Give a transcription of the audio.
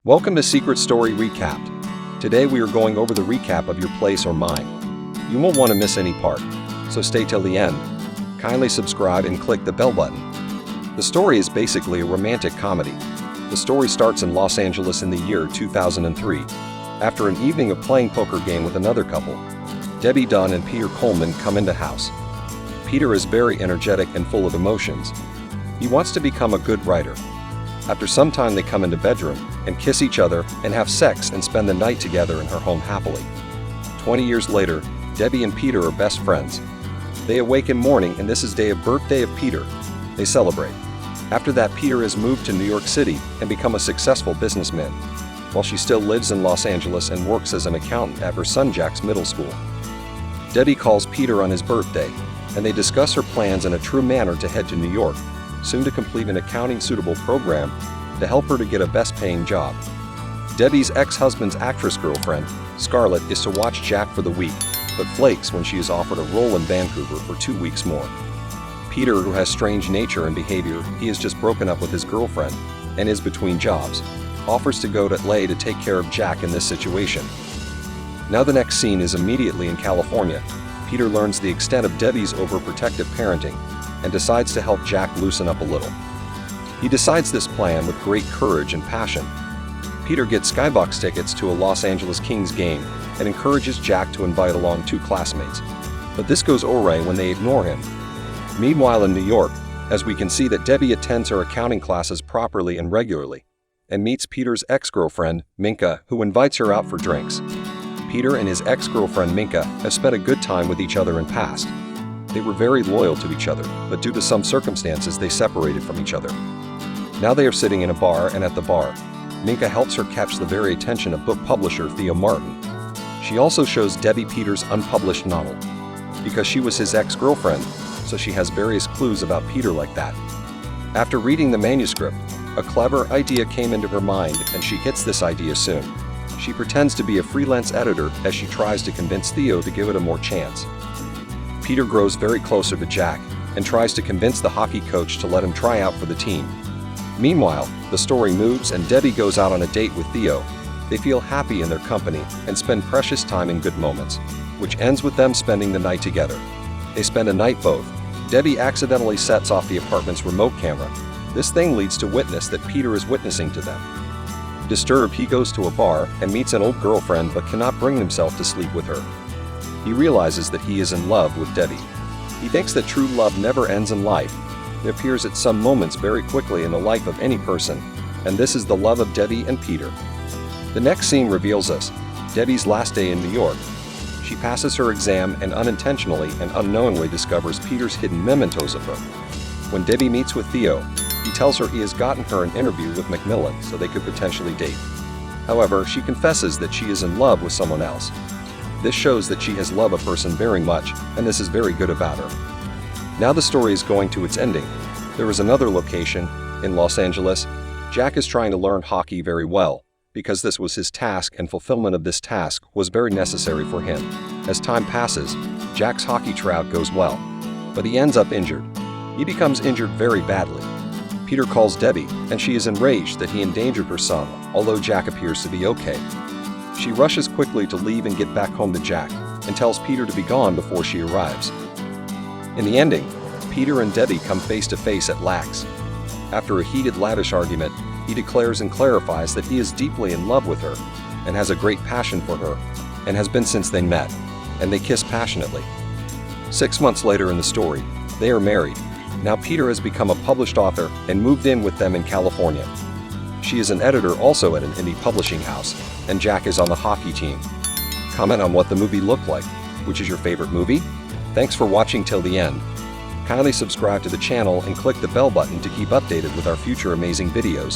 Welcome to Secret Story Recapped. Today we are going over the recap of Your Place or Mine. You won't want to miss any part, so stay till the end. Kindly subscribe and click the bell button. The story is basically a romantic comedy. The story starts in Los Angeles in the year 2003. After an evening of playing poker game with another couple, Debbie Dunn and Peter Coleman come into house. Peter is very energetic and full of emotions. He wants to become a good writer. After some time they come into bedroom and kiss each other and have sex and spend the night together in her home happily. 20 years later, Debbie and Peter are best friends. They awake in morning and this is day of birthday of Peter. They celebrate. After that, Peter has moved to New York City and become a successful businessman, while she still lives in Los Angeles and works as an accountant at her son Jack's middle school. Debbie calls Peter on his birthday, and they discuss her plans in a true manner to head to New York, soon to complete an accounting-suitable program to help her to get a best-paying job. Debbie's ex-husband's actress girlfriend, Scarlett, is to watch Jack for the week, but flakes when she is offered a role in Vancouver for 2 weeks more. Peter, who has strange nature and behavior, he has just broken up with his girlfriend and is between jobs, offers to go to LA to take care of Jack in this situation. Now the next scene is immediately in California. Peter learns the extent of Debbie's overprotective parenting and decides to help Jack loosen up a little. He decides this plan with great courage and passion. Peter gets skybox tickets to a Los Angeles Kings game and encourages Jack to invite along 2 classmates. But this goes awry when they ignore him. Meanwhile in New York, as we can see that Debbie attends her accounting classes properly and regularly, and meets Peter's ex-girlfriend, Minka, who invites her out for drinks. Peter and his ex-girlfriend Minka have spent a good time with each other in past. They were very loyal to each other, but due to some circumstances they separated from each other. Now they are sitting in a bar, and at the bar, Minka helps her catch the very attention of book publisher Theo Martin. She also shows Debbie Peter's unpublished novel, because she was his ex-girlfriend, so she has various clues about Peter like that. After reading the manuscript, a clever idea came into her mind and she hits this idea soon. She pretends to be a freelance editor as she tries to convince Theo to give it a more chance. Peter grows very closer to Jack and tries to convince the hockey coach to let him try out for the team. Meanwhile, the story moves and Debbie goes out on a date with Theo. They feel happy in their company and spend precious time in good moments, which ends with them spending the night together. They spend a night both. Debbie accidentally sets off the apartment's remote camera. This thing leads to witness that Peter is witnessing to them. Disturbed, he goes to a bar and meets an old girlfriend but cannot bring himself to sleep with her. He realizes that he is in love with Debbie. He thinks that true love never ends in life. It appears at some moments very quickly in the life of any person, and this is the love of Debbie and Peter. The next scene reveals us Debbie's last day in New York. She passes her exam and unintentionally and unknowingly discovers Peter's hidden mementos of her. When Debbie meets with Theo, he tells her he has gotten her an interview with Macmillan so they could potentially date. However, she confesses that she is in love with someone else. This shows that she has loved a person very much, and this is very good about her. Now the story is going to its ending. There is another location, in Los Angeles. Jack is trying to learn hockey very well, because this was his task and fulfillment of this task was very necessary for him. As time passes, Jack's hockey tryout goes well, but he ends up injured. He becomes injured very badly. Peter calls Debbie, and she is enraged that he endangered her son, although Jack appears to be okay. She rushes quickly to leave and get back home to Jack, and tells Peter to be gone before she arrives. In the ending, Peter and Debbie come face to face at Lax. After a heated lavish argument, he declares and clarifies that he is deeply in love with her, and has a great passion for her, and has been since they met, and they kiss passionately. 6 months later in the story, they are married. Now Peter has become a published author and moved in with them in California. She is an editor also at an indie publishing house, and Jack is on the hockey team. Comment on what the movie looked like. Which is your favorite movie? Thanks for watching till the end. Kindly subscribe to the channel and click the bell button to keep updated with our future amazing videos.